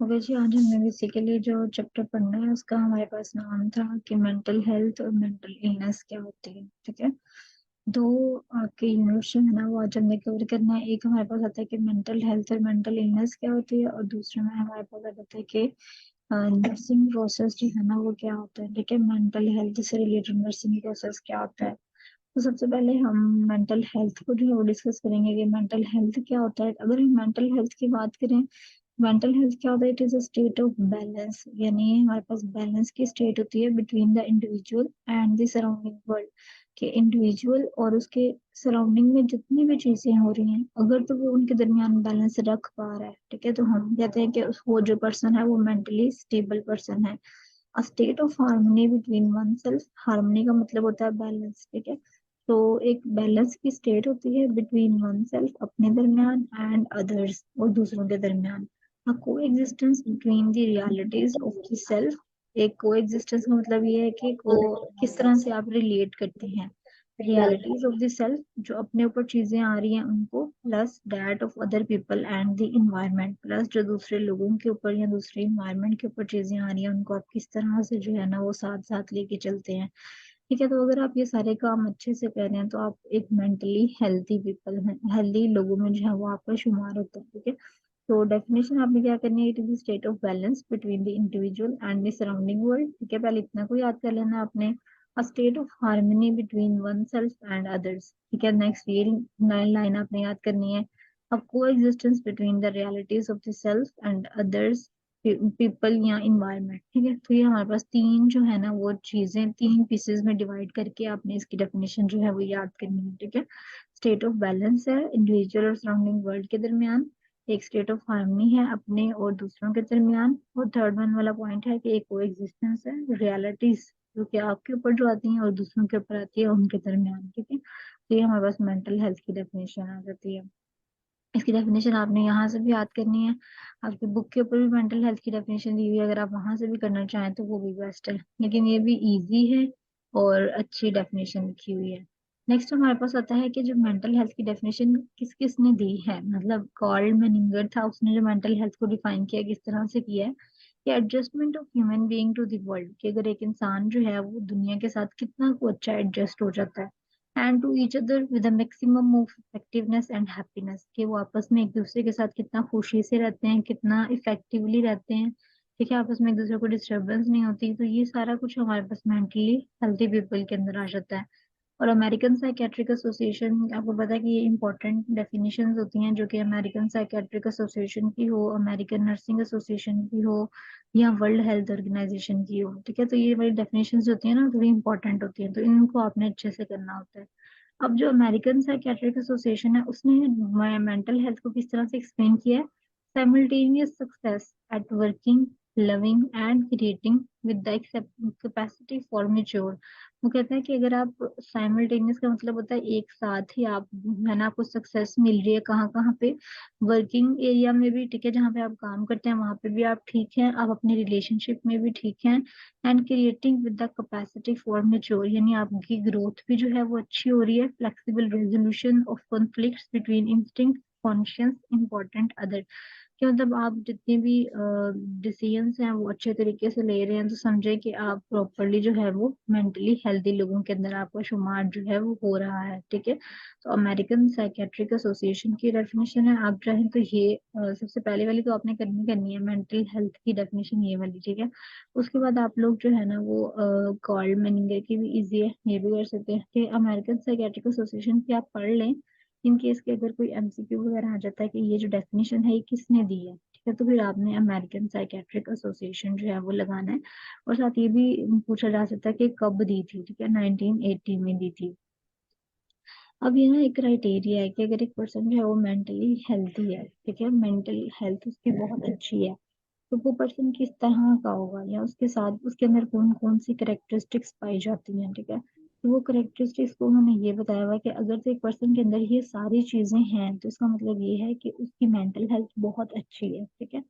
Okay जी, आज हमने basically जो चैप्टर पढ़ना है उसका हमारे पास नाम था कि मेंटल हेल्थ और मेंटल इलनेस क्या होती है। ठीक है, दो आपके यूनिट जो है ना वो आज हमने कवर करना है। एक हमारे पास आता है कि मेंटल हेल्थ और मेंटल इलनेस क्या होती है, और दूसरे में हमारे पास आ जाता है कि नर्सिंग प्रोसेस जो है ना वो क्या होता है। ठीक है, मेंटल हेल्थ से रिलेटेड नर्सिंग प्रोसेस क्या होता है। तो सबसे पहले हम मेंटल हेल्थ को जो है वो डिस्कस करेंगे कि मेंटल हेल्थ क्या होता है। अगर हम मेंटल हेल्थ की बात करें, मेंटल हेल्थ क्या होता है, it is a state of balance, यानी हमारे पास बैलेंस की स्टेट होती है between the individual and the surrounding world. कि इंडिविजुअल और उसके सराउंडिंग में जितनी भी चीजें हो रही हैं, अगर तो वो उनके दरमियान बैलेंस रख पा रहा है, ठीक है, तो हम कहते हैं कि वो जो पर्सन है वो मेंटली स्टेबल पर्सन है। A state of harmony between one self, harmony का मतलब होता है बैलेंस। ठीक है, तो एक बैलेंस की स्टेट होती है बिटवीन वन सेल्फ, अपने दरमियान, एंड अदर्स, और दूसरों के दरमियान। a coexistence between the realities of the self। एक coexistence का मतलब ये है कि को किस तरह से आप रिलेट करते हैं रियलिटीज ऑफ द सेल्फ, जो अपने ऊपर चीजें आ रही हैं उनको, plus that of other people and the environment, plus जो दूसरे लोगों के ऊपर या दूसरे इन्वायरमेंट के ऊपर चीजें आ रही हैं उनको आप किस तरह से जो है ना वो साथ साथ लेके चलते हैं। ठीक है, तो अगर आप ये सारे काम अच्छे से कर रहे हैं तो आप एक मेंटली हेल्थी पीपल हैं, हेल्थी लोगों में जो है वो आपका शुमार होता है। ठीक है, तो डेफिनेशन आपने क्या करनी है, it is state of balance between the individual and the surrounding world. ठीक है, पहले इतना को याद कर लेना आपने। A state of harmony between one self and others. ठीक है, नेक्स्ट ये नई लाइन आपने याद करनी है। अ को existence between the realities of the self and others people या इन्वायरमेंट। ठीक है, तो ये हमारे पास तीन जो है ना वो चीजें तीन पीसेस में डिवाइड करके आपने इसकी डेफिनेशन जो है वो याद करनी है। ठीक है, स्टेट ऑफ बैलेंस है इंडिविजुअल और सराउंडिंग वर्ल्ड के दरमियान, एक स्टेट ऑफ हार्मनी है अपने और दूसरों के दरमियान, और थर्ड वन वाला पॉइंट है कि एक को एग्जिस्टेंस है रियलिटीज जो कि आपके ऊपर जो आती हैं और दूसरों के ऊपर आती है उनके दरमियान। ठीक है, तो ये हमारे पास मेंटल हेल्थ की डेफिनेशन आ जाती है। इसकी डेफिनेशन आपने यहाँ से भी याद करनी है। आपकी बुक के ऊपर भी मेंटल हेल्थ की डेफिनेशन दी हुई है, अगर आप वहां से भी करना चाहें तो वो भी बेस्ट है, लेकिन ये भी इजी है और अच्छी डेफिनेशन लिखी हुई है। नेक्स्ट हमारे पास आता है कि जो मेंटल हेल्थ की डेफिनेशन किस किस ने दी है, मतलब कार्ल मेनिंगर था, उसने जो मेंटल हेल्थ को डिफाइन किया किस तरह से किया है कि adjustment of human being to the world, कि अगर एक इंसान जो है वो दुनिया के साथ कितना को अच्छा एडजस्ट हो जाता है, and to each other with maximum of effectiveness and happiness, कि वो आपस में एक दूसरे के साथ कितना खुशी से रहते हैं, कितना इफेक्टिवली रहते हैं। ठीक है, आपस में एक दूसरे को डिस्टरबेंस नहीं होती, तो ये सारा कुछ हमारे पास मेंटली हेल्थी पीपल के अंदर आ जाता है। और अमेरिकन साइकेट्रिक एसोसिएशन, आपको पता है कि ये इंपॉर्टेंट डेफिनेशंस होती हैं, जो कि अमेरिकन साइकेट्रिक एसोसिएशन की हो, अमेरिकन नर्सिंग एसोसिएशन की हो, या वर्ल्ड हेल्थ ऑर्गेनाइजेशन की हो। ठीक है, तो ये वाली डेफिनेशंस होती है ना थोड़ी इंपॉर्टेंट होती हैं, तो इनको आपने अच्छे से करना होता है। अब जो अमेरिकन साइकेट्रिक एसोसिएशन है उसने मेंटल हेल्थ को किस तरह से एक्सप्लेन किया है, simultaneous success at working, loving and creating with the capacity for mature. वो कहता है कि अगर आप साइमल्टेनियस का मतलब होता है एक साथ ही आप है ना, आपको सक्सेस मिल रही है कहाँ कहाँ पे, वर्किंग एरिया में भी, ठीक है, जहाँ पे आप काम करते हैं वहां पे भी आप ठीक हैं, आप अपने रिलेशनशिप में भी ठीक हैं, and creating with the capacity for mature, यानी आपकी ग्रोथ भी जो है वो अच्छी हो रही है, flexible resolution of conflicts between instinct, conscious, important other, कि मतलब आप जितने भी डिसीजंस हैं वो अच्छे तरीके से ले रहे हैं, तो समझे कि आप प्रॉपरली जो है वो मेंटली हेल्दी लोगों के अंदर आपका शुमार जो है वो हो रहा है। ठीक है, तो अमेरिकन साइकेट्रिक एसोसिएशन की डेफिनेशन है, आप चाहें तो ये सबसे पहले वाली तो आपने करनी करनी है, मेंटल हेल्थ की डेफिनेशन ये वाली। ठीक है, उसके बाद आप लोग जो है ना वो कार्ल मेनिंगर की भी इजी है, ये भी कर सकते हैं कि अमेरिकन साइकेट्रिक एसोसिएशन की आप पढ़ लें, इन केस के अगर कोई एमसीक्यू वगैरह आ जाता है कि ये जो डेफिनेशन है ये किसने दी है, ठीक है, तो फिर आपने अमेरिकन साइकेट्रिक एसोसिएशन जो है वो लगाना है। और साथ ये भी पूछा जा सकता है कि कब दी थी, ठीक है, 1980 में दी थी। अब ये ना एक क्राइटेरिया है कि अगर एक पर्सन जो है वो मेंटली हेल्थी है, ठीक है, मेंटल हेल्थ उसकी बहुत अच्छी है, तो वो पर्सन किस तरह का होगा, या उसके साथ उसके अंदर कौन कौन सी करेक्टरिस्टिक्स पाई जाती हैं। ठीक है, तो वो करेक्टरिस्टिक्स को उन्होंने ये बताया हुआ है कि अगर तो एक पर्सन के अंदर ये सारी चीजें हैं तो इसका मतलब ये है कि उसकी मेंटल हेल्थ बहुत अच्छी है। ठीक है,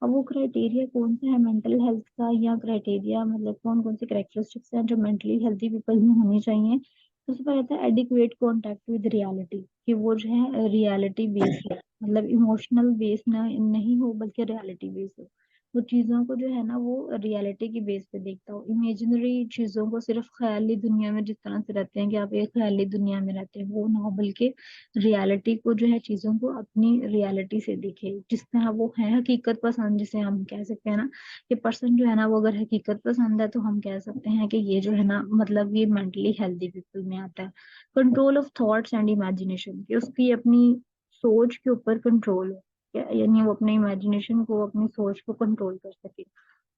अब वो क्राइटेरिया कौन सा है मेंटल हेल्थ का, या क्राइटेरिया मतलब कौन कौन सी करेक्टरिस्टिक्स हैं जो मेंटली हेल्थी पीपल में होनी चाहिए। तो उसके बाद आता है एडिक्वेट कॉन्टेक्ट विद रियलिटी, कि वो जो है रियलिटी बेस्ड है, मतलब इमोशनल बेस्ड ना नहीं हो बल्कि रियलिटी बेस्ड हो। वो चीजों को जो है ना वो रियलिटी की बेस पे देखता हो। इमेजिनरी चीजों को सिर्फ ख्याली दुनिया में जिस तरह से रहते हैं कि आप एक ख्याली दुनिया में रहते हैं, वो ना हो, बल्कि रियलिटी को जो है चीजों को अपनी रियलिटी से देखे जिस तरह वो है। हकीकत पसंद जिसे हम कह सकते हैं ना, कि पर्सन जो है ना वो अगर हकीकत पसंद है तो हम कह सकते हैं कि ये जो है ना मतलब ये मेंटली हेल्दी पीपल में आता है। Control of thoughts and imagination, कि उसकी अपनी सोच के ऊपर कंट्रोल हो, यानी वो अपने इमेजिनेशन को, अपनी सोच को कंट्रोल कर सके।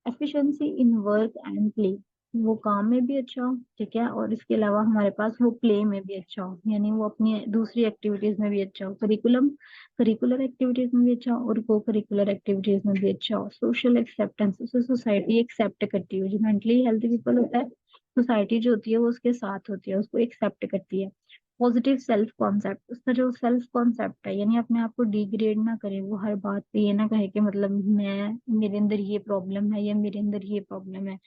Efficiency in work and play, वो काम में भी अच्छा हो, ठीक है, और इसके अलावा हमारे पास वो प्ले में भी अच्छा हो, यानी वो अपनी दूसरी एक्टिविटीज में भी अच्छा हो। करिकुलर एक्टिविटीज में भी अच्छा हो और को करिकुलर एक्टिविटीज में भी अच्छा हो। सोशल एक्सेप्टेंस, उसे सोसाइटी एक्सेप्ट करती है। जो मेंटली हेल्थी पीपल होता है, सोसाइटी जो होती है वो उसके साथ होती है, उसको एक्सेप्ट करती है। पॉजिटिव सेल्फ कॉन्सेप्ट, उसका जो सेल्फ कॉन्सेप्ट है, यानी अपने आप को डिग्रेड ना करे, वो हर बात पे ये ना कहे कि मतलब मैं, मेरे अंदर ये प्रॉब्लम है या मेरे अंदर ये प्रॉब्लम है।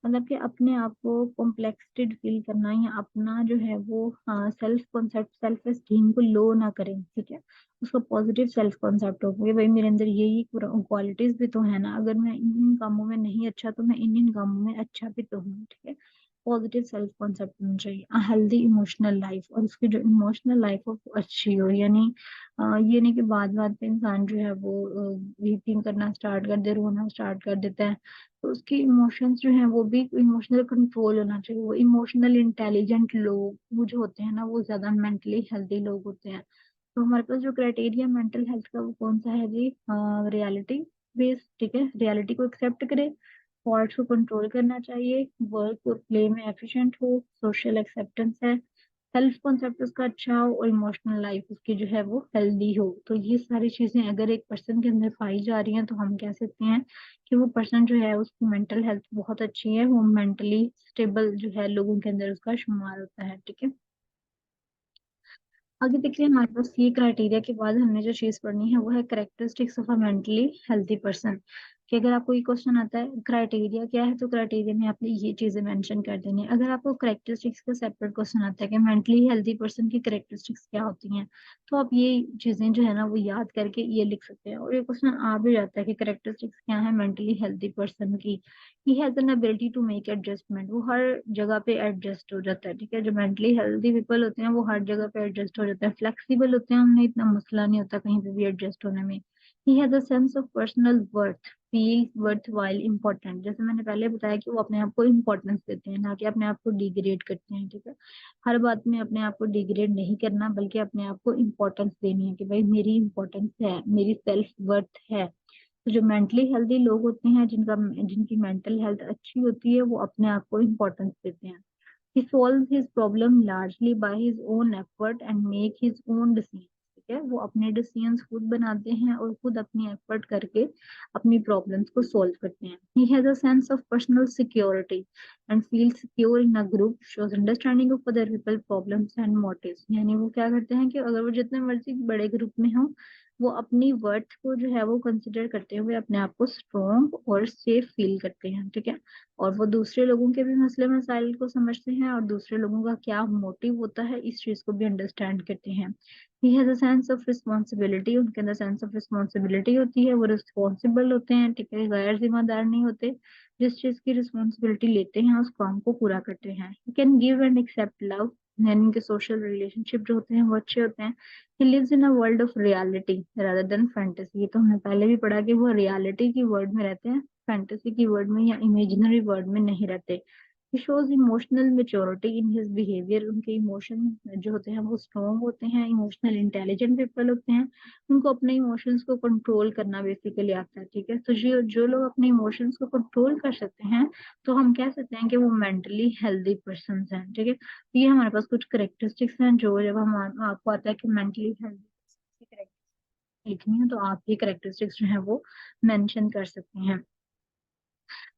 मतलब कि अपने आप को कॉम्प्लेक्सेड फील करना या अपना जो है वो सेल्फ कॉन्सेप्ट, सेल्फ एस्टीम को लो ना करें, ठीक है। उसका पॉजिटिव सेल्फ कॉन्सेप्ट हो कि भाई मेरे अंदर ये क्वालिटीज भी तो है ना, अगर मैं इन इन कामों में नहीं अच्छा तो मैं इन इन कामों में अच्छा भी तो हूँ, ठीक है। पॉजिटिव सेल्फ कॉन्सेप्ट होना चाहिए। हेल्दी इमोशनल लाइफ, और उसकी जो इमोशनल लाइफ हो वो अच्छी हो, यानी ये नहीं कि बात बात पे इंसान जो है वो वीपिंग करना स्टार्ट कर दे, रोना स्टार्ट कर देता है। तो उसके इमोशंस जो है वो भी इमोशनल कंट्रोल होना चाहिए। वो इमोशनल इंटेलिजेंट लोग वो जो होते हैं ना वो ज्यादा मेंटली हेल्दी लोग होते हैं। तो हमारे पास जो क्राइटेरिया मेंटल हेल्थ का वो कौन सा है जी? रियलिटी बेस्ड, ठीक है, रियलिटी को एक्सेप्ट करे, थॉट्स को कंट्रोल करना चाहिए, वर्क और प्ले में एफिशिएंट हो, सोशल एक्सेप्टेंस है, सेल्फ कॉन्सेप्ट उसका अच्छा हो और इमोशनल लाइफ उसकी जो है वो हेल्दी हो। तो ये सारी चीजें अगर एक पर्सन के अंदर पाई जा रही हैं तो हम कह सकते हैं कि वो पर्सन जो है उसकी मेंटल हेल्थ बहुत अच्छी है, वो मेंटली स्टेबल जो है लोगों के अंदर उसका शुमार होता है, ठीक है। आगे देखिए हमारे पास ये क्राइटेरिया के बाद हमने जो चीज पढ़नी है वो है characteristics of a mentally healthy person. कि अगर आपको ये क्वेश्चन आता है क्राइटेरिया क्या है, तो क्राइटेरिया में आपने ये चीजें मेंशन कर देनी है। अगर आपको करेक्टरिस्टिक्स का सेपरेट क्वेश्चन आता है कि मेंटली हेल्थी पर्सन की करेक्टरिस्टिक्स क्या होती हैं, तो आप ये चीजें जो है ना वो याद करके ये लिख सकते हैं। और ये क्वेश्चन आ भी जाता है कि करेक्टरिस्टिक्स क्या है मेंटली हेल्थी पर्सन की। He has an ability to make adjustment, वो हर जगह पे एडजस्ट हो जाता है, ठीक है। जो मेंटली हेल्दी पीपल होते हैं वो हर जगह पे एडजस्ट हो जाते हैं, फ्लेक्सिबल होते हैं, उन्हें इतना मसला नहीं होता कहीं पे भी एडजस्ट होने में। He has a sense of personal worth, feel worth while important, जैसे मैंने पहले बताया कि वो अपने आप को इम्पोर्टेंस देते हैं, ना कि अपने आप को डिग्रेड करते हैं, ठीक है। हर बात में अपने आप को डिग्रेड नहीं करना, बल्कि अपने आप को इम्पोर्टेंस देनी है कि भाई मेरी इम्पोर्टेंस है, मेरी सेल्फ वर्थ है। तो जो मेंटली हेल्दी लोग होते हैं, जिनकी मेंटल हेल्थ अच्छी होती है, वो अपने आप को इम्पोर्टेंस देते हैं। He solves his problem largely by his own effort and make his own decisions, ठीक है। वो अपने डिसीजंस खुद बनाते हैं और खुद अपनी एफर्ट करके अपनी प्रॉब्लम्स को सॉल्व करते हैं। He has a sense of personal security and feels secure in a group, shows understanding of other people problems and motives, यानी वो क्या करते हैं कि अगर वो जितने मर्जी बड़े ग्रुप में हो, वो अपनी वर्थ को जो है वो कंसिडर करते हुए अपने आप को स्ट्रॉन्ग और सेफ फील करते हैं, ठीक है। और वो दूसरे लोगों के भी मसले मसाइल को समझते हैं और दूसरे लोगों का क्या मोटिव होता है इस चीज को भी अंडरस्टैंड करते हैं। He has a sense of responsibility, उनके अंदर सेंस ऑफ रिस्पॉन्सिबिलिटी होती है, वो रिस्पॉन्सिबल होते हैं, ठीक है, गैर जिम्मेदार नहीं होते। जिस चीज की रिस्पॉन्सिबिलिटी लेते हैं उस काम को पूरा करते हैं। He can give and accept love, यानी उनके सोशल रिलेशनशिप जो होते हैं वो अच्छे होते हैं। He lives in a world of reality rather than fantasy, ये तो हमने पहले भी पढ़ा कि वो रियलिटी की वर्ल्ड में रहते हैं, फैंटेसी की वर्ल्ड में या इमेजिनरी वर्ल्ड में नहीं रहते। He shows emotional maturity in his behaviour, उनके इमोशन जो होते हैं वो स्ट्रॉन्ग होते हैं, इमोशनल इंटेलिजेंट पीपल होते हैं, उनको अपने इमोशंस को कंट्रोल करना बेसिकली आता है, ठीक है। तो जो जो लोग अपने इमोशंस को कंट्रोल कर सकते हैं, तो हम कह सकते हैं कि वो मेंटली हेल्दी पर्सन हैं, ठीक है। तो ये हमारे पास कुछ करेक्टरिस्टिक्स हैं जो जब हम आपको आता है कि मेंटली हेल्दी लिखनी है तो आप ये करेक्टरिस्टिक्स जो है वो मेंशन कर सकते हैं।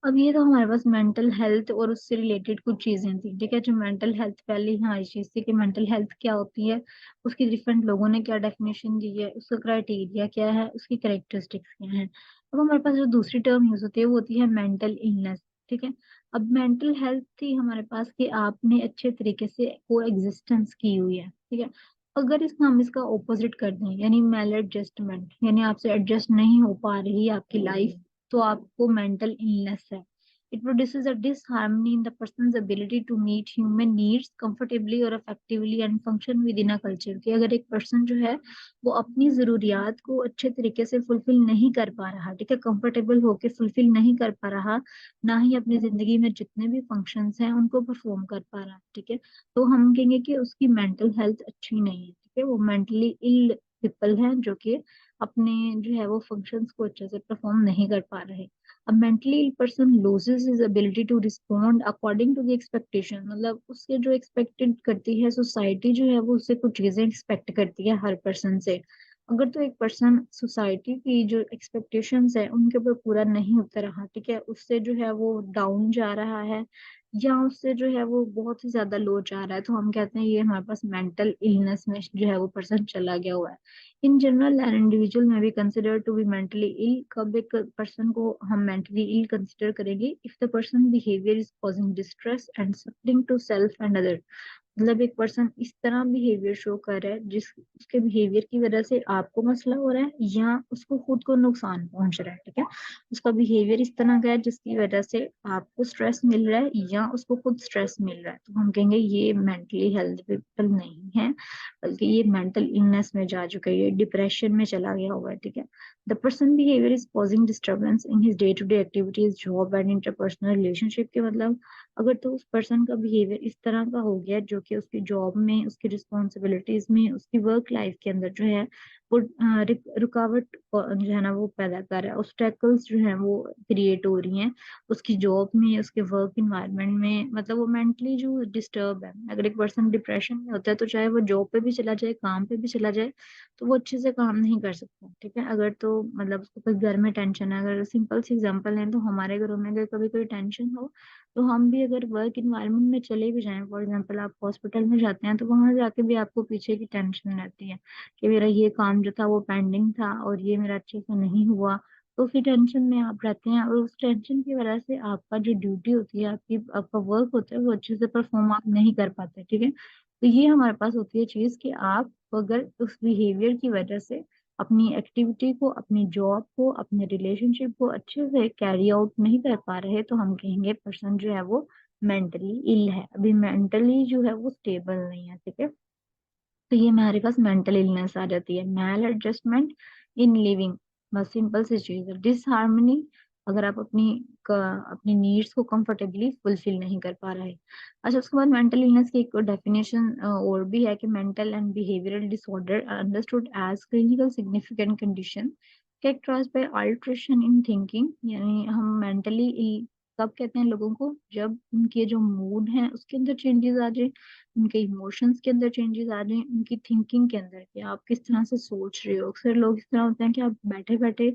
अब ये तो हमारे पास मेंटल हेल्थ और उससे रिलेटेड कुछ चीजें थी, ठीक है। जो मेंटल हेल्थ पहले ही हमारी चीज थी कि मेंटल हेल्थ क्या होती है, उसकी डिफरेंट लोगों ने क्या डेफिनेशन दी है, उसका क्राइटेरिया क्या है, उसकी करेक्टरिस्टिक्स क्या है। अब हमारे पास जो दूसरी टर्म यूज होती है वो होती है मेंटल इलनेस, ठीक है। अब मेंटल हेल्थ थी हमारे पास कि आपने अच्छे तरीके से को एग्जिस्टेंस की हुई है, ठीक है। अगर हम इसका ऑपोजिट कर दें, यानी मेल एडजस्टमेंट, यानी आपसे एडजस्ट नहीं हो पा रही आपकी लाइफ, तो आपको मेंटल इलनेस है। It produces a disharmony in the person's ability to meet human needs comfortably or effectively and function within a culture। कि अगर एक पर्सन जो है वो अपनी जरूरियात को अच्छे तरीके से फुलफिल नहीं कर पा रहा, ठीक है, कंफर्टेबल होके फुलफिल नहीं कर पा रहा, ना ही अपनी जिंदगी में जितने भी फंक्शंस हैं उनको परफॉर्म कर पा रहा, ठीक है, तो हम कहेंगे कि उसकी मेंटल हेल्थ अच्छी नहीं है, ठीक है, वो मेंटली इल पीपल हैं जो कि अपने जो है वो फंक्शंस को अच्छे से परफॉर्म नहीं कर पा रहे। A mentally ill person loses his ability to respond according to the expectation। मतलब उससे जो एक्सपेक्टेड करती है सोसाइटी जो है वो उससे कुछ चीजें एक्सपेक्ट करती है हर पर्सन से। अगर तो एक पर्सन सोसाइटी की जो एक्सपेक्टेशंस है उनके ऊपर पूरा नहीं उतर रहा, ठीक है, उससे जो है वो डाउन जा रहा है या उससे जो है वो बहुत ही ज्यादा लो जा रहा है, तो हम कहते हैं ये हमारे पास मेंटल इलनेस में जो है वो पर्सन चला गया हुआ है। In general an individual may be consider to be mentally ill. कब एक पर्सन को हम मेंटली इल कंसिडर करेंगे? If the person behaviour is causing distress and suffering to self and other. मतलब एक पर्सन इस तरह बिहेवियर शो कर रहा है जिस उसके बिहेवियर की वजह से आपको मसला हो रहा है या उसको खुद को नुकसान पहुंच रहा है, ठीक है, उसका बिहेवियर इस तरह का है जिसकी वजह से आपको स्ट्रेस मिल रहा है या उसको खुद स्ट्रेस मिल रहा है, तो हम कहेंगे ये मेंटली हेल्थ पीपल नहीं है, बल्कि ये मेंटल इलनेस में जा चुका है, ये डिप्रेशन में चला गया हुआ है, ठीक है। The person behaviour is causing disturbance in his day to day activities, job and interpersonal relationship के मतलब अगर तो उस पर्सन का बिहेवियर इस तरह का हो गया जो कि उसकी जॉब में, उसकी रिस्पॉन्सिबिलिटीज में, उसकी वर्क लाइफ के अंदर जो है वो रुकावट जो है ना वो पैदा कर रहा है, ऑब्स्टेकल्स जो है वो क्रिएट हो रही हैं उसकी जॉब में, उसके वर्क इन्वायरमेंट में, मतलब वो मेंटली जो डिस्टर्ब है। अगर एक पर्सन डिप्रेशन में होता है तो चाहे वो जॉब पे भी चला जाए, काम पे भी चला जाए, तो वो अच्छे से काम नहीं कर सकता, ठीक है। अगर तो मतलब उसको कोई घर में टेंशन है, अगर सिंपल सी एग्जांपल है तो हमारे घरों में अगर कभी कोई टेंशन हो तो हम भी अगर वर्क इन्वायरमेंट में चले भी जाएं, फॉर एग्जांपल आप हॉस्पिटल में जाते हैं तो वहां जाके भी आपको पीछे की टेंशन रहती है कि मेरा ये काम जो था वो पेंडिंग था और ये मेरा अच्छे से नहीं हुआ, तो उसी टेंशन में आप रहते हैं और उस टेंशन की वजह से आपका जो ड्यूटी होती है, आपकी आपका वर्क होता है वो अच्छे से परफॉर्म आप नहीं कर पाते, ठीक है। तो ये हमारे पास होती है चीज कि आप अगर उस बिहेवियर की वजह से अपनी एक्टिविटी को, अपनी जॉब को, अपने रिलेशनशिप को अच्छे से कैरी आउट नहीं कर पा रहे, तो हम कहेंगे पर्सन जो है वो मेंटली इल है, अभी मेंटली जो है वो स्टेबल नहीं है, ठीक है। तो ये हमारे पास मेंटल इलनेस आ जाती है। मैल एडजस्टमेंट इन लिविंग, बस सिंपल सी चीज है, डिसहार्मनी, अगर आप अपनी नीड्स को कंफर्टेबली फुलफिल नहीं कर पा रहे। अच्छा, उसके बाद मेंटल इलनेस की एक डेफिनेशन और भी है कि mental and behavioural disorder understood as clinical significant condition characterised by alteration in thinking. यानी हम मेंटली कब कहते हैं लोगों को? जब उनके जो मूड है उसके अंदर चेंजेस आ जाए, उनके इमोशंस के अंदर चेंजेस आ जाए, उनकी थिंकिंग के अंदर कि आप किस तरह से सोच रहे हो। अक्सर लोग इस तरह होते हैं कि आप बैठे बैठे,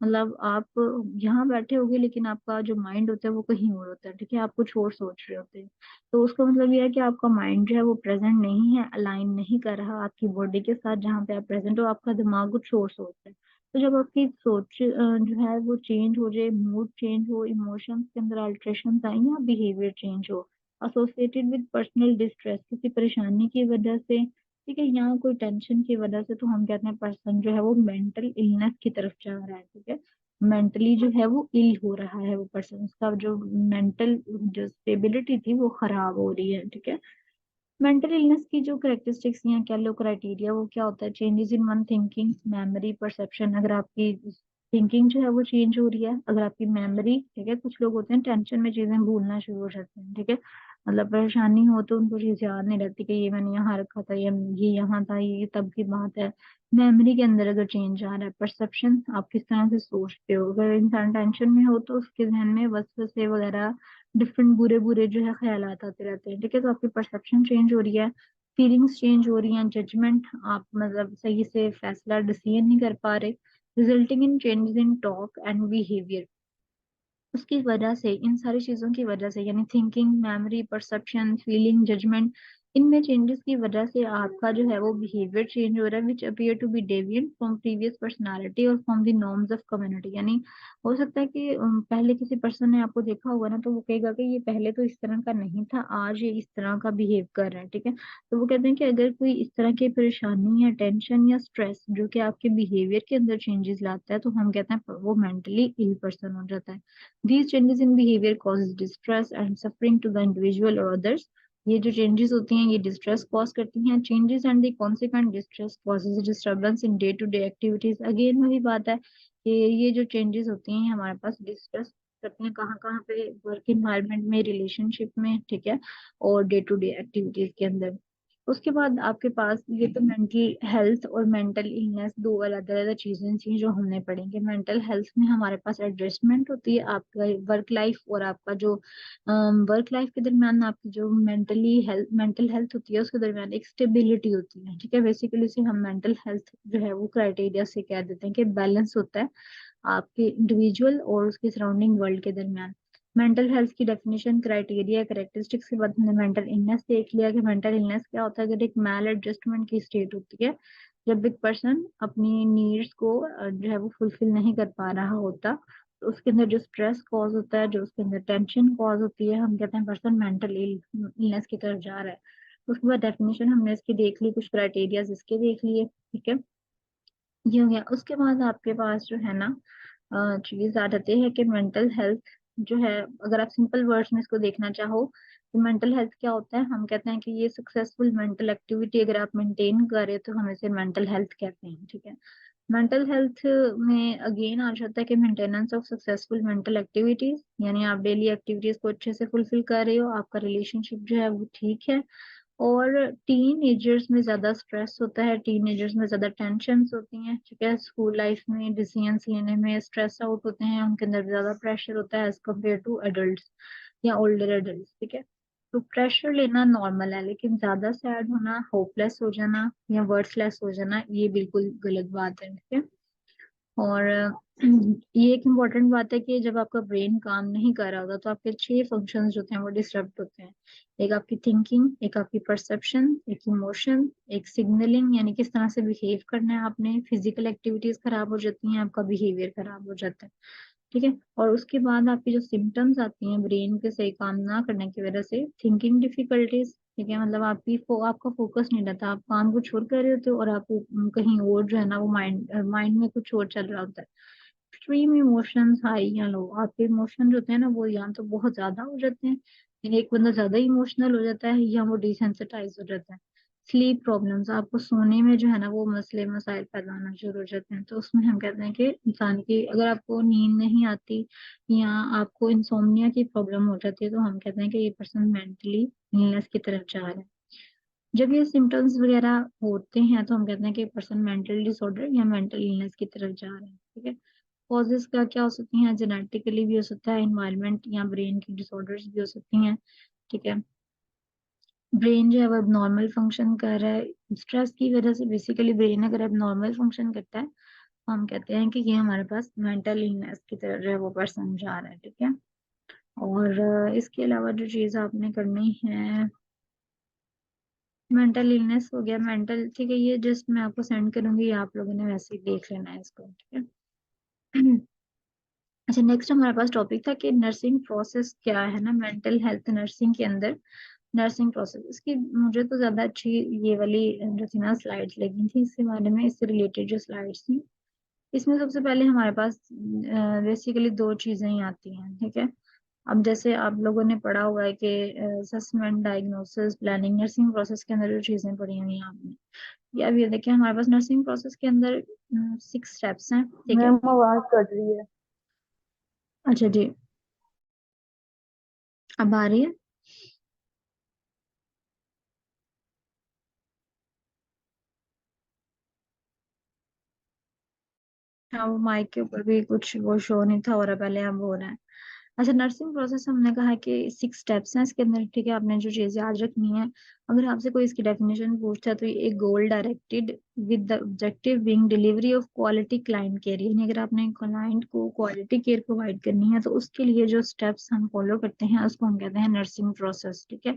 मतलब आप यहाँ बैठे होगे लेकिन आपका जो माइंड होता है वो कहीं और होता है, ठीक है, आप कुछ और सोच रहे होते हैं। तो उसका मतलब ये है कि आपका माइंड जो है वो प्रेजेंट नहीं है, अलाइन नहीं कर रहा आपकी बॉडी के साथ, जहाँ पे आप प्रेजेंट हो आपका दिमाग कुछ और सोच रहा है। तो जब आपकी सोच जो है वो चेंज हो जाए, मूड चेंज हो, इमोशंस के अंदर अल्ट्रेशन आए या बिहेवियर चेंज हो एसोसिएटेड विद पर्सनल डिस्ट्रेस, किसी परेशानी की वजह से, ठीक है, यहाँ कोई टेंशन की वजह से, तो हम कहते हैं पर्सन जो है वो मेंटल इलनेस की तरफ जा रहा है, ठीक है, मेंटली जो है वो इल हो रहा है वो पर्सन, उसका जो मेंटल जो स्टेबिलिटी थी वो खराब हो रही है, ठीक है। मेंटल इलनेस की जो करेक्टरिस्टिक्स या कह लो क्राइटेरिया, वो क्या होता है? Changes in one thinking, memory, perception. अगर आपकी थिंकिंग जो है वो चेंज हो रही है, अगर आपकी मेमोरी, ठीक है, कुछ लोग होते हैं टेंशन में चीजें भूलना शुरू हो जाते हैं, ठीक है, मतलब परेशानी हो तो उनको चीज याद नहीं रहती कि ये मैंने यहाँ रखा था, ये यहाँ था, ये तब की बात है। मेमोरी के अंदर अगर चेंज आ रहा है, परसेप्शन, आप किस तरह से सोचते हो, अगर इंसान टेंशन में हो तो उसके जहन में वसवसे वगैरह डिफरेंट बुरे बुरे जो है ख्यालात आते रहते हैं, ठीक है, तो आपकी परसेप्शन चेंज हो रही है, फीलिंग्स चेंज हो रही हैं, जजमेंट, आप मतलब सही से फैसला डिसीजन नहीं कर पा रहे, resulting in changes in talk and behaviour. उसकी वजह से, इन सारी चीजों की वजह से, यानी thinking, memory, perception, feeling, judgement, इनमें चेंजेस की वजह से आपका जो है वो बिहेवियर चेंज हो रहा है, which appear to be deviant from previous personality और from the norms of community. यानी हो सकता है कि पहले किसी पर्सन ने आपको देखा होगा ना, तो वो कहेगा कि ये पहले तो इस तरह का नहीं था, आज ये इस तरह का बिहेव कर रहा है, ठीक है। तो वो कहते हैं कि अगर कोई इस तरह की परेशानी या टेंशन या स्ट्रेस जो कि आपके बिहेवियर के अंदर चेंजेस लाता है, तो हम कहते हैं वो मेंटली इल पर्सन हो जाता है। These changes in behaviour causes distress and suffering to the individual और अदर्स। ये जो चेंजेस होती हैं ये डिस्ट्रेस कॉज करती हैं। Changes and the consequent distress causes disturbance in day to day activities. Again वही बात है कि ये जो चेंजेस होती हैं हमारे पास डिस्ट्रेस करती हैं कहाँ कहाँ पे, वर्क इन्वायरमेंट में, रिलेशनशिप में, ठीक है, और डे टू डे एक्टिविटीज के अंदर। उसके बाद आपके पास ये तो मेंटल हेल्थ और मेंटल इलनेस दो अलग अलग चीजें थी जो हमने पढ़ेंगे। मेंटल हेल्थ में हमारे पास एडजस्टमेंट होती है आपका वर्क लाइफ और आपका जो वर्क लाइफ के दरमियान आपकी जो मेंटल हेल्थ होती है उसके दरमियान एक स्टेबिलिटी होती है, ठीक है। बेसिकली इसे हम मेंटल हेल्थ जो है वो क्राइटेरिया से कह देते हैं कि बैलेंस होता है आपके इंडिविजुअल और उसके सराउंडिंग वर्ल्ड के दरमियान। मेंटल हेल्थ की डेफिनेशन, क्राइटेरिया, कैरेक्टरिस्टिक्स के बाद हमने मेंटल इलनेस देख लिया कि मेंटल इलनेस क्या होता है। अगर एक मैल एडजस्टमेंट की स्टेट होती है, जब एक पर्सन अपनी नीड्स को जो है वो फुलफिल नहीं कर पा रहा होता, तो उसके अंदर जो स्ट्रेस कॉज होता है, जो उसके अंदर टेंशन कॉज होती है, हम कहते हैं पर्सन मेंटल इलनेस की तरफ जा रहा है। उसके बाद डेफिनेशन हमने इसकी देख ली, कुछ क्राइटेरिया इसके देख लिए, ठीक है, ये हो गया। उसके बाद आपके पास जो है ना चीज आ जाती है कि मेंटल हेल्थ जो है, अगर आप सिंपल वर्ड्स में इसको देखना चाहो तो मेंटल हेल्थ क्या होता है, हम कहते हैं कि ये सक्सेसफुल मेंटल एक्टिविटी अगर आप मेंटेन कर रहे हो तो हम इसे मेंटल हेल्थ कहते हैं, ठीक है। मेंटल हेल्थ में अगेन आ जाता है कि maintenance of successful mental activities, यानी आप डेली एक्टिविटीज को अच्छे से फुलफिल कर रहे हो, आपका रिलेशनशिप जो है वो ठीक है। और टीन एजर्स में ज्यादा स्ट्रेस होता है, टीन एजर्स में ज्यादा टेंशन होती हैं, ठीक है। स्कूल लाइफ में डिसीजंस लेने में स्ट्रेस आउट होते हैं, उनके अंदर ज्यादा प्रेशर होता है एज कम्पेयर टू अडल्ट या ओल्डर एडल्ट, ठीक है। तो प्रेशर लेना नॉर्मल है, लेकिन ज्यादा सैड होना, होपलेस हो जाना या वर्डलेस हो जाना ये बिल्कुल गलत बात है, ठीक है। और ये एक इम्पॉर्टेंट बात है कि जब आपका ब्रेन काम नहीं कर रहा होता तो आपके 6 फंक्शंस जो हैं वो डिस्टर्ब होते हैं। एक आपकी थिंकिंग, एक आपकी परसेप्शन, एक इमोशन, एक सिग्नलिंग, यानी किस तरह से बिहेव करना है आपने, फिजिकल एक्टिविटीज खराब हो जाती हैं, आपका बिहेवियर खराब हो जाता है, ठीक है। और उसके बाद आपकी जो सिम्टम्स आती हैं ब्रेन के सही काम ना करने की वजह से, थिंकिंग डिफिकल्टीज, ठीक है, मतलब आपका फोकस नहीं रहता, आप काम कुछ और कर रहे होते हो और आप कहीं और जो है ना वो माइंड माइंड में कुछ और चल रहा होता है। एक्सट्रीम इमोशंस हाई या लो, आपके इमोशन जो होते हैं ना वो या तो बहुत ज्यादा हो जाते हैं, यानी एक बंदा ज्यादा इमोशनल हो जाता है, या वो डिसेंसिटाइज हो जाता है। स्लीप प्रॉब्लम्स, आपको सोने में जो है ना वो मसले मसाइल पैदा होना शुरू हो जाते हैं, तो उसमें हम कहते हैं कि इंसान की अगर आपको नींद नहीं आती या आपको इंसोम्निया की प्रॉब्लम हो जाती है, तो हम कहते हैं कि ये पर्सन मेंटली इलनेस की तरफ जा रहा है। जब ये सिम्टम्स वगैरह होते हैं तो हम कहते हैं कि पर्सन मेंटल डिसऑर्डर या मेंटल इलनेस की तरफ जा रहा है, ठीक है। कॉजेस क्या क्या हो सकती हैं, जेनेटिकली भी हो सकता है, इन्वायरमेंट या ब्रेन की डिसऑर्डर्स भी हो सकती हैं, ठीक है। ब्रेन जो है वो अब नॉर्मल फंक्शन कर रहा है स्ट्रेस की वजह से, बेसिकली ब्रेन अगर अब नॉर्मल फंक्शन करता है तो हम कहते हैं कि ये हमारे पास मेंटल इलनेस की तरफ जो है वो पर्सन जा रहा है, ठीक है। और इसके अलावा जो चीज आपने करनी है, मेंटल इलनेस हो गया, मेंटल, ठीक है, ये जस्ट मैं आपको सेंड करूंगी, ये आप लोगों ने वैसे ही देख लेना है इसको, ठीक है। अच्छा, नेक्स्ट हमारे पास टॉपिक था कि नर्सिंग प्रोसेस क्या है ना मेंटल हेल्थ नर्सिंग के अंदर। नर्सिंग प्रोसेस इसकी मुझे तो ज्यादा अच्छी ये वाली जो थी ना स्लाइड्स लगी थी इसके बारे में, इससे रिलेटेड जो स्लाइड्स थी, इसमें सबसे पहले हमारे पास बेसिकली दो चीजें ही आती हैं, ठीक है। अब जैसे आप लोगों ने पढ़ा हुआ है कि assessment, diagnosis, planning, nursing process के अंदर जो चीजें पढ़ी हुई हैं आपने, ये अब ये देखिए हमारे पास नर्सिंग प्रोसेस के अंदर 6 स्टेप्स हैं, ठीक है। मैम आवाज कट रही है। अच्छा जी, अब आ रही है। हाँ, वो माइक के ऊपर भी कुछ वो शो नहीं था हो रहा पहले, अब हो रहा है। अच्छा, नर्सिंग प्रोसेस हमने कहा कि 6 स्टेप्स हैं इसके अंदर, ठीक है। आपने जो चीज याद रखनी है, अगर आपसे कोई इसकी डेफिनेशन पूछता है तो ये एक गोल directed with the objective being delivery of quality client care, यानी अगर आपने क्लाइंट को क्वालिटी केयर प्रोवाइड करनी है तो उसके लिए जो स्टेप्स हम फॉलो करते हैं उसको हम कहते हैं नर्सिंग प्रोसेस, ठीक है।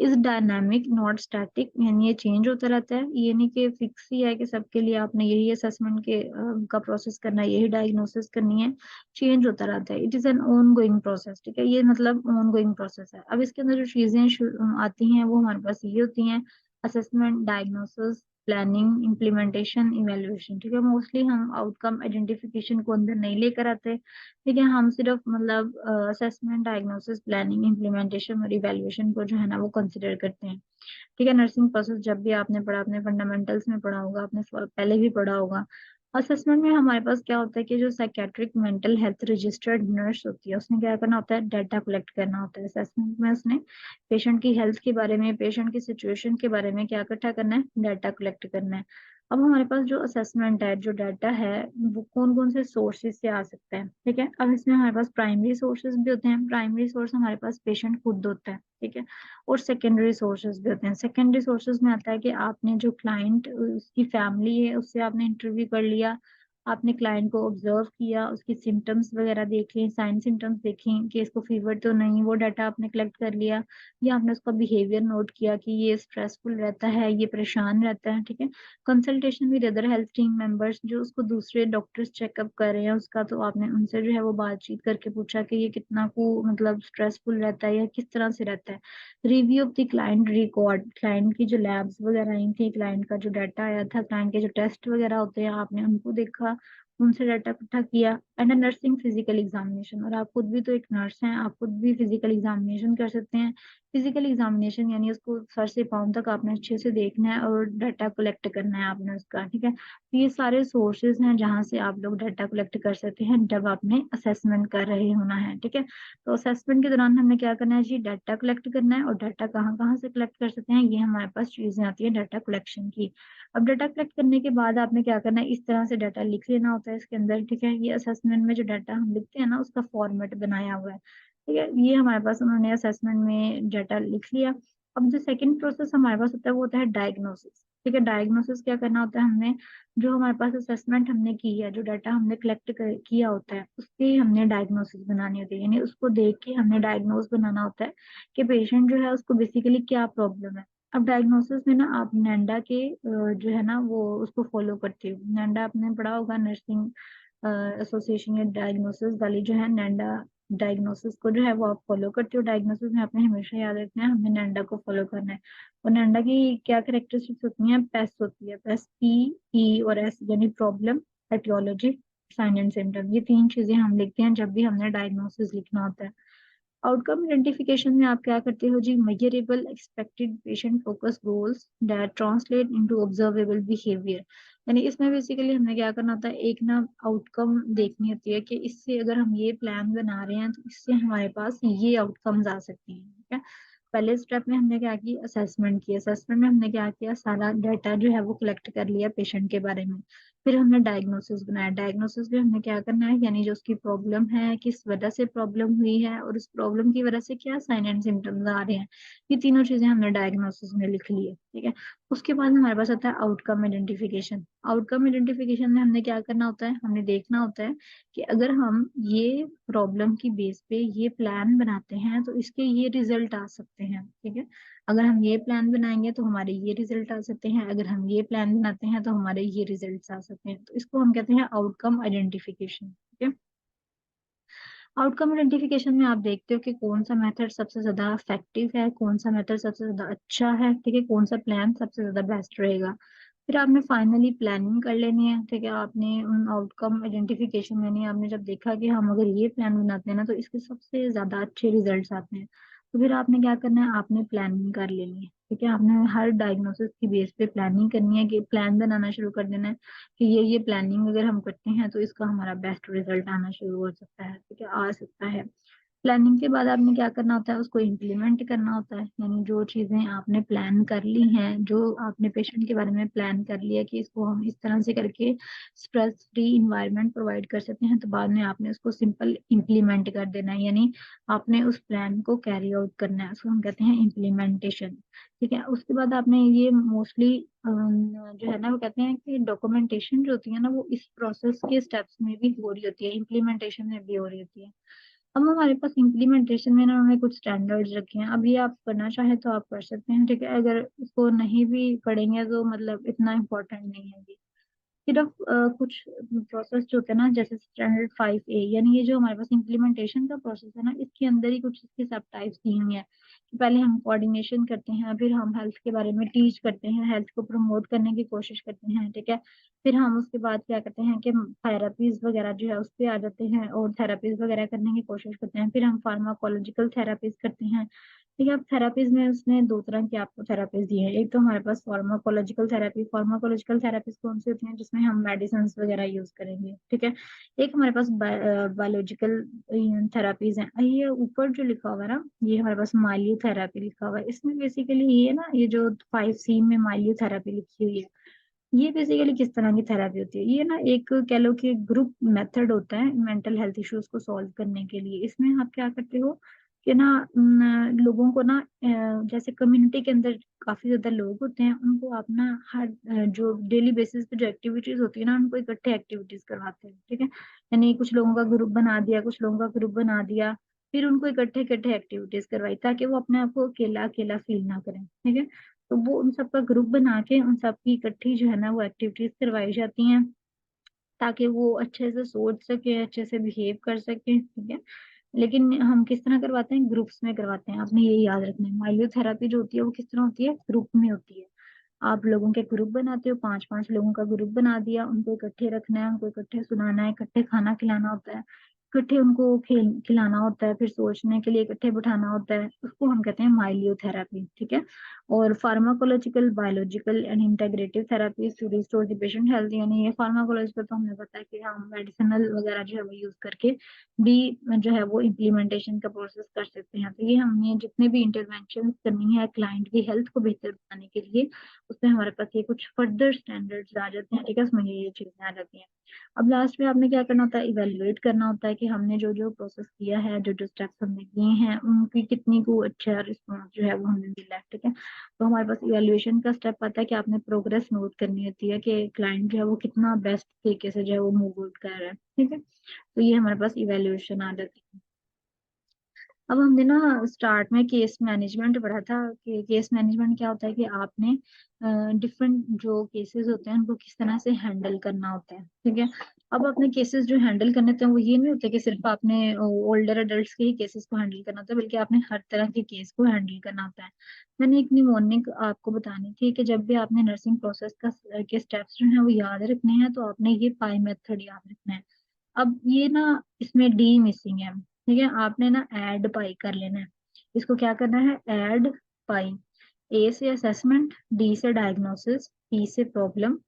इज डायनामिक नॉट स्टैटिक, यानी ये चेंज होता रहता है, ये नहीं कि फिक्स ही है कि सबके लिए आपने यही असेसमेंट के का प्रोसेस करना है, यही डायग्नोसिस करनी है, चेंज होता रहता है। It is an on going process, ठीक है, ये मतलब ऑन गोइंग प्रोसेस है। अब इसके अंदर जो चीजें आती हैं वो हमारे पास ये होती हैं: assessment, diagnosis, planning, implementation, evaluation. ठीक है, मोस्टली हम आउटकम आइडेंटिफिकेशन को अंदर नहीं लेकर आते, ठीक है, हम सिर्फ मतलब असेसमेंट, डायग्नोसिस, प्लानिंग, इम्प्लीमेंटेशन और इवेल्युएशन को जो है ना वो कंसिडर करते हैं। ठीक है, नर्सिंग प्रोसेस जब भी आपने पढ़ा, आपने फंडामेंटल्स में पढ़ा होगा, आपने पहले भी पढ़ा होगा। असेसमेंट में हमारे पास क्या होता है कि जो psychiatric mental health registered nurse होती है उसने क्या करना होता है, डाटा कलेक्ट करना होता है। असेसमेंट में उसने पेशेंट की हेल्थ के बारे में, पेशेंट की सिचुएशन के बारे में क्या इकट्ठा करना है, डाटा कलेक्ट करना है। अब हमारे पास जो असेसमेंट है, जो डाटा है, वो कौन कौन से सोर्सेज से आ सकता है, ठीक है। अब इसमें हमारे पास प्राइमरी सोर्सेज भी होते हैं, प्राइमरी सोर्स हमारे पास पेशेंट खुद होता है, ठीक है, और सेकेंडरी सोर्सेज भी होते हैं। सेकेंडरी सोर्सेज में आता है कि आपने जो क्लाइंट, उसकी फैमिली है, उससे आपने इंटरव्यू कर लिया, आपने क्लाइंट को ऑब्जर्व किया, उसकी सिम्टम्स वगैरह देखे, साइन सिम्टम्स देखें कि इसको फीवर तो नहीं, वो डाटा आपने कलेक्ट कर लिया, या आपने उसका बिहेवियर नोट किया कि ये स्ट्रेसफुल रहता है, ये परेशान रहता है, ठीक है। Consultation with other health team members, जो उसको दूसरे डॉक्टर्स चेकअप कर रहे हैं उसका, तो आपने उनसे जो है वो बातचीत करके पूछा कि ये कितना को मतलब स्ट्रेसफुल रहता है या किस तरह से रहता है। Review of the client record, client की जो लैब्स वगैरह आई थी, क्लाइंट का जो डाटा आया था, क्लाइंट के जो टेस्ट वगैरह होते हैं, आपने उनको देखा, उनसे डाटा इकट्ठा किया। एंड नर्सिंग फिजिकल एग्जामिनेशन, और आप खुद भी तो एक नर्स हैं, आप खुद भी फिजिकल एग्जामिनेशन कर सकते हैं। फिजिकल एग्जामिनेशन यानी उसको सर से पाँव तक आपने अच्छे से देखना है और डाटा कलेक्ट करना है आपने उसका, ठीक है। तो ये सारे सोर्सेज हैं जहाँ से आप लोग डाटा कलेक्ट कर सकते हैं जब आपने असेसमेंट कर रहे होना है, ठीक है। तो असेसमेंट के दौरान हमने क्या करना है जी, डाटा कलेक्ट करना है। और डाटा कहाँ कहाँ से कलेक्ट कर सकते हैं, ये हमारे पास चीजें आती है डाटा कलेक्शन की। अब डाटा कलेक्ट करने के बाद आपने क्या करना है, इस तरह से डाटा लिख लेना होता है इसके अंदर, ठीक है। ये असेसमेंट में जो डाटा हम लिखते हैं ना, उसका फॉर्मेट बनाया हुआ है, ठीक है। ये हमारे पास उन्होंने असेसमेंट में डाटा लिख लिया। अब जो सेकंड प्रोसेस हमारे पास होता है वो होता है डायग्नोसिस, ठीक है। डायग्नोसिस क्या करना होता है, हमने जो हमारे पास असेसमेंट हमने की है, जो डाटा हमने कलेक्ट किया होता है, उसकी हमने डायग्नोसिस बनानी होती है, यानी उसको देख के हमने डायग्नोस बनाना होता है कि पेशेंट जो है उसको बेसिकली क्या प्रॉब्लम है। अब डायग्नोसिस में ना आप नैंडा के जो है ना वो उसको फॉलो करते हो। नैंडा आपने पढ़ा होगा, नर्सिंग एसोसिएशन या डायग्नोसिस वाली जो है नैंडा डायग्नोसिस को जो है वो आप फॉलो करते हो। डायग्नोसिस में आपने हमेशा याद रखना है, हमें नैंडा को फॉलो करना है। और नैंडा की क्या कैरेक्टरिस्टिक्स होती हैं, पेस होती है, पेस पी ई और एस, यानी problem, aetiology, sign and symptom. ये तीन चीजें हम लिखते हैं जब भी हमने डायग्नोसिस लिखना होता है। आउटकम आइडेंटिफिकेशन में आप क्या करते हो जी, measurable expected patient focus goals that translate into observable behaviour. यानी इसमें बेसिकली हमें क्या करना होता है, एक ना आउटकम देखनी होती है कि इससे अगर हम ये प्लान बना रहे हैं तो इससे हमारे पास ये आउटकम्स आ सकते हैं, ठीक है। पहले स्टेप में हमने क्या की, असेसमेंट की। असेसमेंट में हमने क्या किया, सारा डाटा जो है वो कलेक्ट कर लिया पेशेंट के बारे में। फिर हमने डायग्नोसिस बनाया। डायग्नोसिस में हमने क्या करना है, यानी जो उसकी प्रॉब्लम है, किस वजह से प्रॉब्लम हुई है, और उस प्रॉब्लम की वजह से क्या साइन एंड सिम्टम्स आ रहे हैं, ये तीनों चीजें हमने डायग्नोसिस में लिख ली है, ठीक है। उसके बाद हमारे पास आता है आउटकम आइडेंटिफिकेशन। आउटकम आइडेंटिफिकेशन में हमने क्या करना होता है, हमने देखना होता है कि अगर हम ये प्रॉब्लम की बेस पे ये प्लान बनाते हैं तो इसके ये रिजल्ट आ सकते हैं, ठीक है। अगर हम ये प्लान बनाएंगे तो हमारे ये रिजल्ट आ सकते हैं, अगर हम ये प्लान बनाते हैं तो हमारे ये रिजल्ट आ सकते हैं। तो इसको हम कहते हैं आउटकम आइडेंटिफिकेशन, ठीक है। आउटकम आइडेंटिफिकेशन में आप देखते हो कि कौन सा मेथड सबसे ज्यादा इफेक्टिव है, कौन सा मेथड सबसे ज्यादा अच्छा है, ठीक है, कौन सा प्लान सबसे ज्यादा बेस्ट रहेगा। फिर आपने फाइनली प्लानिंग कर लेनी है, ठीक है। आपने उन आउटकम आइडेंटिफिकेशन में नहीं, आपने जब देखा कि हम अगर ये प्लान बनाते हैं ना तो इसके सबसे ज्यादा अच्छे रिजल्ट्स आते हैं, तो फिर आपने क्या करना है, आपने प्लानिंग कर लेनी है, ठीक है। आपने हर डायग्नोसिस की बेस पे प्लानिंग करनी है, कि प्लान बनाना शुरू कर देना है कि ये प्लानिंग अगर हम करते हैं तो इसका हमारा बेस्ट रिजल्ट आना शुरू हो सकता है, ठीक है, आ सकता है। प्लानिंग के बाद आपने क्या करना होता है, उसको इम्प्लीमेंट करना होता है। यानी जो चीजें आपने प्लान कर ली हैं, जो आपने पेशेंट के बारे में प्लान कर लिया कि इसको हम इस तरह से करके स्ट्रेस फ्री इन्वायरमेंट प्रोवाइड कर सकते हैं, तो बाद में आपने उसको सिंपल इम्प्लीमेंट कर देना है, यानी आपने उस प्लान को कैरी आउट करना है, उसको हम कहते हैं इम्प्लीमेंटेशन, ठीक है। उसके बाद आपने ये मोस्टली जो है ना वो कहते हैं कि डॉक्यूमेंटेशन जो होती है ना वो इस प्रोसेस के स्टेप्स में भी हो रही होती है, इम्प्लीमेंटेशन में भी हो रही होती है। अब हमारे पास इम्प्लीमेंटेशन में ना उन्होंने कुछ स्टैंडर्ड्स रखे हैं। अब ये आप करना चाहे तो आप कर सकते हैं, ठीक है। अगर इसको नहीं भी पढ़ेंगे तो मतलब इतना इम्पोर्टेंट नहीं है ये। सिर्फ कुछ प्रोसेस जो होते हैं ना, जैसे स्टैंडर्ड 5A, यानी ये जो हमारे पास इम्प्लीमेंटेशन का प्रोसेस है ना, इसके अंदर ही कुछ इसके सब टाइप्स दी हुई हैं कि पहले हम कोऑर्डिनेशन करते हैं, फिर हम हेल्थ के बारे में टीच करते हैं, हेल्थ को प्रमोट करने की कोशिश करते हैं, ठीक है। फिर हम उसके बाद क्या करते हैं कि थेरापीज वगैरह जो है उस पे आ जाते हैं और थेरापीज वगैरह करने की कोशिश करते हैं। फिर हम फार्माकोलॉजिकल थेरापीज करते हैं, ठीक है। अब थेरापीज में उसने दो तरह की आपको थेरापीज दी है। एक तो हमारे पास फार्माकोलॉजिकल थेरापी, फार्माकोलॉजिकल थेरापीज कौन सी होती हैं, जिसमें हम मेडिसिन वगैरह यूज करेंगे, ठीक है। एक हमारे पास बायोलॉजिकल थेरापीज हैं। ये ऊपर जो लिखा हुआ है ना, ये हमारे पास माइल्यू थेरापी लिखा हुआ है। इसमें बेसिकली ये ना, ये जो 5C में माइल्यू थेरापी लिखी हुई है, ये बेसिकली किस तरह की थेरापी होती है। ये ना एक कह लो कि ग्रुप मेथड होता है मेंटल हेल्थ इश्यूज को सॉल्व करने के लिए। इसमें आप क्या करते हो कि ना लोगों को ना जैसे कम्युनिटी के अंदर काफी ज्यादा लोग होते हैं, उनको आप ना हर जो डेली बेसिस पे जो एक्टिविटीज होती है ना, उनको इकट्ठे एक्टिविटीज करवाते हैं, ठीक है। यानी कुछ लोगों का ग्रुप बना दिया, कुछ लोगों का ग्रुप बना दिया, फिर उनको इकट्ठे इकट्ठे एक्टिविटीज करवाई, ताकि वो अपने आप को अकेला अकेला फील ना करें, ठीक है। तो वो उन सबका ग्रुप बना के उन सबकी इकट्ठी जो है ना वो एक्टिविटीज करवाई जाती हैं, ताकि वो अच्छे से सोच सके, अच्छे से बिहेव कर सके, ठीक है। लेकिन हम किस तरह करवाते हैं, ग्रुप्स में करवाते हैं। आपने ये याद रखना है, माइलियोथेरेपी जो होती है वो किस तरह होती है, ग्रुप में होती है। आप लोगों के ग्रुप बनाते हो, 5-5 लोगों का ग्रुप बना दिया, उनको इकट्ठे रखना है, उनको इकट्ठे सुनाना है, इकट्ठे खाना खिलाना होता है, इकट्ठे उनको खेल खिलाना होता है, फिर सोचने के लिए इकट्ठे बिठाना होता है। उसको हम कहते हैं माइलियोथेरेपी, ठीक है। और pharmacological, biological and integrative therapy to restore the patient health, यानी ये फार्माकोलॉजिकल तो हमने पता है कि हम मेडिसिनल वगैरह जो है वो यूज करके भी जो है वो इम्प्लीमेंटेशन का प्रोसेस कर सकते हैं। तो ये हमने जितने भी इंटरवेंशन करनी है क्लाइंट की हेल्थ को बेहतर बनाने के लिए, उसमें हमारे पास ये कुछ फर्दर स्टैंडर्ड्स आ जाते हैं, ठीक है। उसमें ये चीजें आ जाती हैं। अब लास्ट में आपने क्या करना होता है, इवेलुएट करना होता है कि हमने जो जो प्रोसेस किया है, जो जो स्टेप्स हमने किए हैं, उनकी कितनी को अच्छा रिस्पॉन्स जो है वो हमें मिला है, ठीक है। तो हमारे पास इवेल्युएशन का स्टेप आता है कि आपने प्रोग्रेस नोट करनी होती है कि क्लाइंट जो है वो कितना बेस्ट तरीके से जो है वो मूव आउट कर रहा है, ठीक है। तो ये हमारे पास इवेल्युएशन आ जाती है। अब हमने ना स्टार्ट में केस मैनेजमेंट पढ़ा था कि केस मैनेजमेंट क्या होता है कि आपने डिफरेंट जो केसेस होते हैं उनको किस तरह से हैंडल करना होता है, ठीक है। अब अपने केसेस जो हैंडल करने होते हैं वो ये नहीं होता कि सिर्फ आपने ओल्डर एडल्ट्स के ही केसेस को हैंडल करना होता है, बल्कि आपने हर तरह के केस को हैंडल करना होता है। मैंने एक निमोनिक आपको बतानी थी कि जब भी आपने नर्सिंग प्रोसेस का के स्टेप्स जो है वो याद रखने हैं, तो आपने ये पाई मेथड याद रखना है। अब ये ना इसमें डी मिसिंग है, ठीक है। आपने ना ऐड पाई कर लेना है। इसको क्या करना है, ऐड पाई। ए से असेसमेंट, डी से डायग्नोसिस, पी से प्रॉब्लम,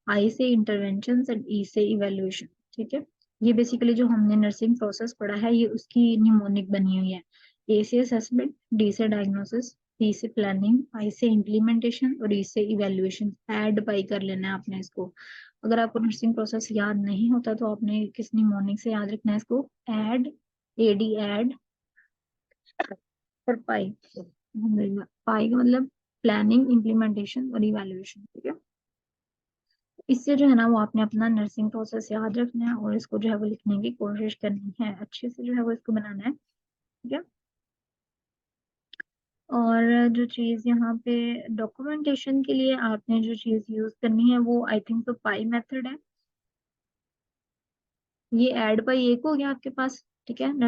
आई से इंटरवेंशन एंड ई से इवेल्युएशन, ठीक है। ये बेसिकली जो हमने नर्सिंग प्रोसेस पढ़ा है ये उसकी निमोनिक बनी हुई है। ए से असेसमेंट, डी से डायग्नोसिस, पी से प्लानिंग, आई से इम्प्लीमेंटेशन और ई से इवेल्युएशन। ऐड पाई कर लेना है आपने इसको। अगर आपको नर्सिंग प्रोसेस याद नहीं होता तो आपने किस निमोनिक से याद रखना है इसको, एड, एडी एड, और पाई। पाई का मतलब प्लानिंग, इम्प्लीमेंटेशन और इवेल्युएशन, ठीक है। इससे जो है ना वो आपने अपना नर्सिंग प्रोसेस याद रखना है और इसको जो है वो लिखने की कोशिश करनी है, अच्छे से जो है वो इसको बनाना है, ठीक है। और जो चीज यहाँ पे डॉक्यूमेंटेशन के लिए आपने जो चीज यूज करनी है वो आई थिंक तो पाई मेथड है। ये ऐड पाई एक हो गया आपके पास, ठीक है।